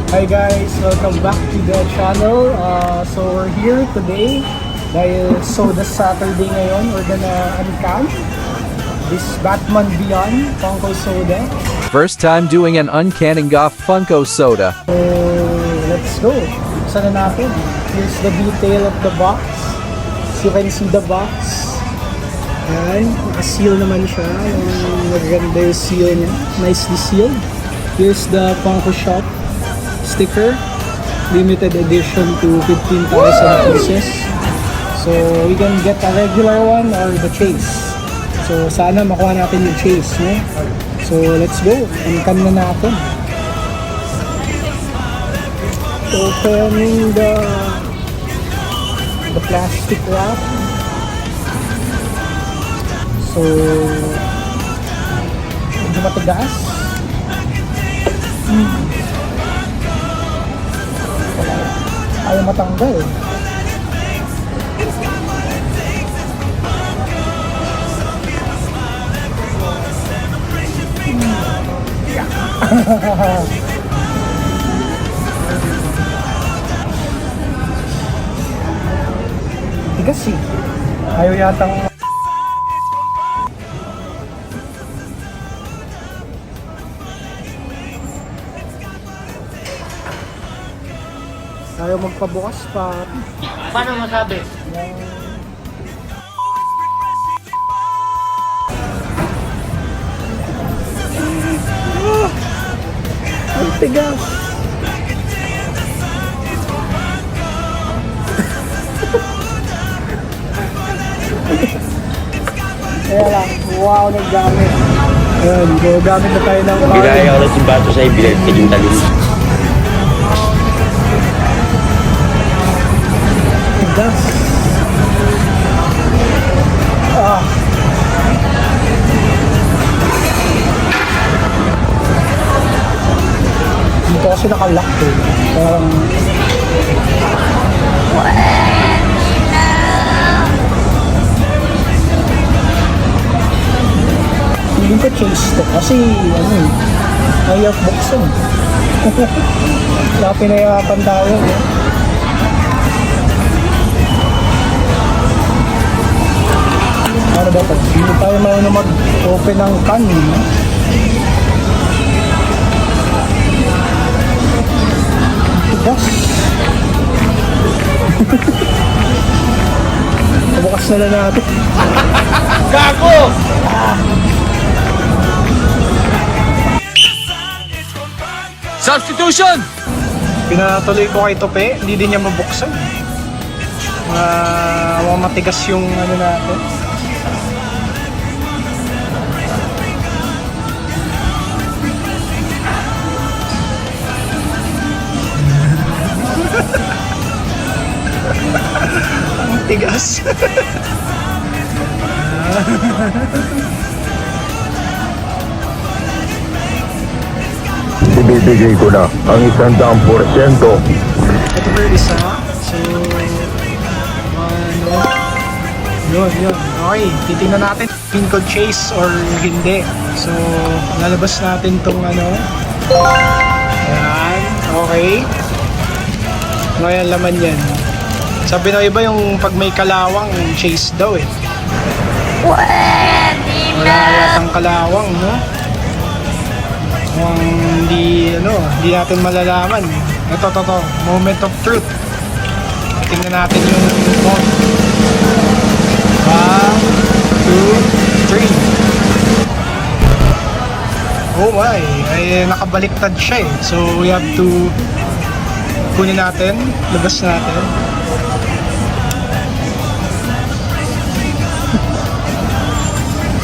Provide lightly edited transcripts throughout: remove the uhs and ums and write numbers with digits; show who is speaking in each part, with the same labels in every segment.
Speaker 1: Hi guys, welcome back to the channel. So we're here today dahil Soda Saturday ngayon. We're gonna uncan this Batman Beyond Funko Soda.
Speaker 2: First time doing an uncanning off Funko Soda.
Speaker 1: So let's go. Buksan na natin. Here's the detail of the box. As you can see the box. Ayan, naka-seal naman siya. Maganda yung seal niya. Nicely sealed. Here's the Funko Shop sticker, limited edition to 15,000 pieces. So we can get a regular one or the chase. So sana makuha natin yung chase, no? So let's go. Uncan na natin. Opening the plastic wrap. So medyo matigas. Ayaw matanggal. Tigas eh. Ayaw yatang ayaw magpabukas pa.
Speaker 3: Paano masabi?
Speaker 1: Ang tigas. Kaya lang, wow, naggamit. Ayan, gamit na tayo ng
Speaker 3: Binaya ko na si Bato sa ibilag kayong talin.
Speaker 1: tigas. Ah. Dito kasi nakalock eh. Parang hindi ko chase to kasi ano eh, ayaw buksan. Kaya pinayapan tayo eh. Ano ba pag hindi tayo marunong mag-open ng can eh. Tigas. Bukas na lang natin.
Speaker 3: Gago!
Speaker 2: Substitution!
Speaker 1: Pinatuloy ko kay Tope, hindi din niya mabuksan. Matigas yung ano natin. Ang tigas.
Speaker 4: Ibibigay ko na ang 100%.
Speaker 1: Ito pa yung isa. So, yun. Okay, titingnan natin pin code chase or hindi. So, lalabas natin tong ano. Ayan, okay. Ano yung laman yan? Sabi na iba yung pag may kalawang, chase daw eh. Wala yatang kalawang, no? Kung hindi natin malalaman. Ito, moment of truth. Tingnan natin yung phone. 1, 2, 3. Oh my, ay nakabaliktad siya eh. So we have to kunin natin, labas natin.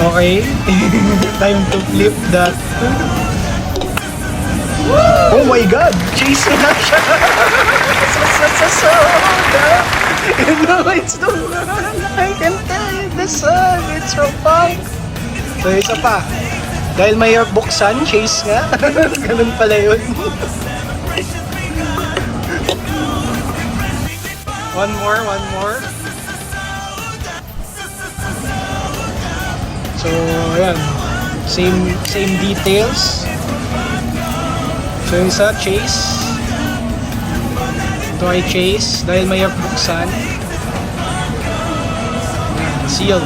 Speaker 1: Okay, time to flip that. Oh my God! Chase na siya! Soda! You know it's the one! I can tell the sun! It's so fun! So isa pa. Dahil may buksan, chase nga. Ganun pala yun. One more. So, ayan. Same details. So, yung isa, chase. Ito ay chase dahil may buksan. Sealed.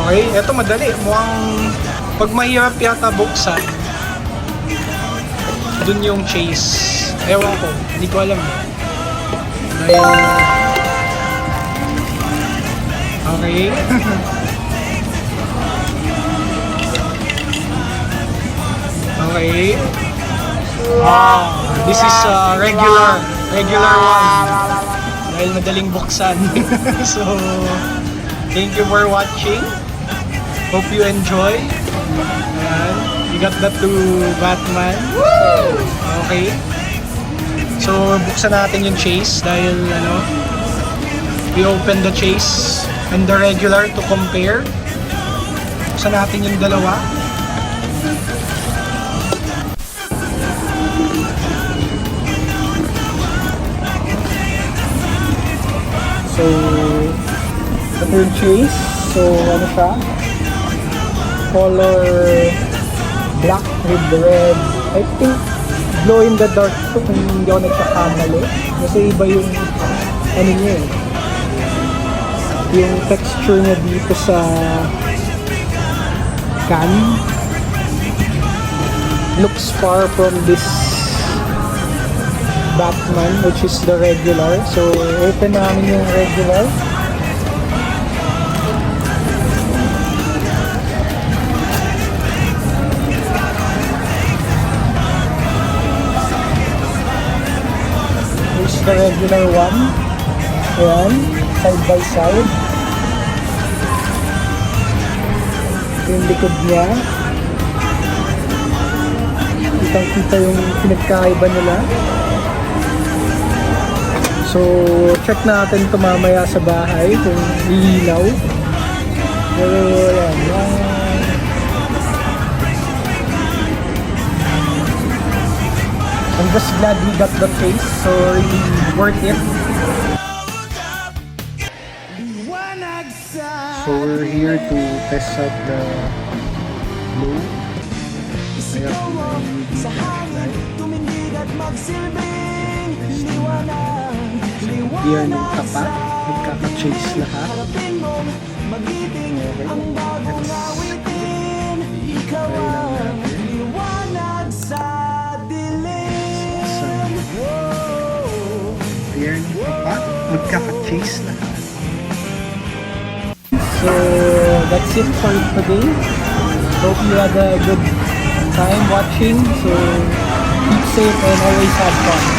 Speaker 1: Okay, eto madali. Mukhang pag mahirap yata buksan, dun yung chase. Ewan ko, hindi ko alam. Dahil... Okay. Okay. This is regular one. Dahil madaling buksan. So, thank you for watching. Hope you enjoy. Ayan. We got the 2 Batman. Okay. So, buksan natin yung chase dahil we open the chase and the regular to compare. Buksan natin yung dalawa. So, ito yung chase. So, ano siya? Color black with red. I think glow in the dark to kung hindi ako nagkakamali. Kasi iba yung ano niya eh. Yung texture niya dito sa can looks far from this Batman, which is the regular. So, open namin yung regular. Here's the regular one. Ayan, side by side. Yung likod niya. Kitang-kita yung pinagkaiba nila. So, check natin ito mamaya sa bahay kung lilinaw. Pero, yan. I'm just glad we got the case. So, really worth it. So, we're here to test out the blue. Yan yung tapat, magkaka-chase lahat. Okay, yan yung tapat, magkaka-chase lahat. So, that's it for today. Hope you had a good time watching. So, keep safe and always have fun.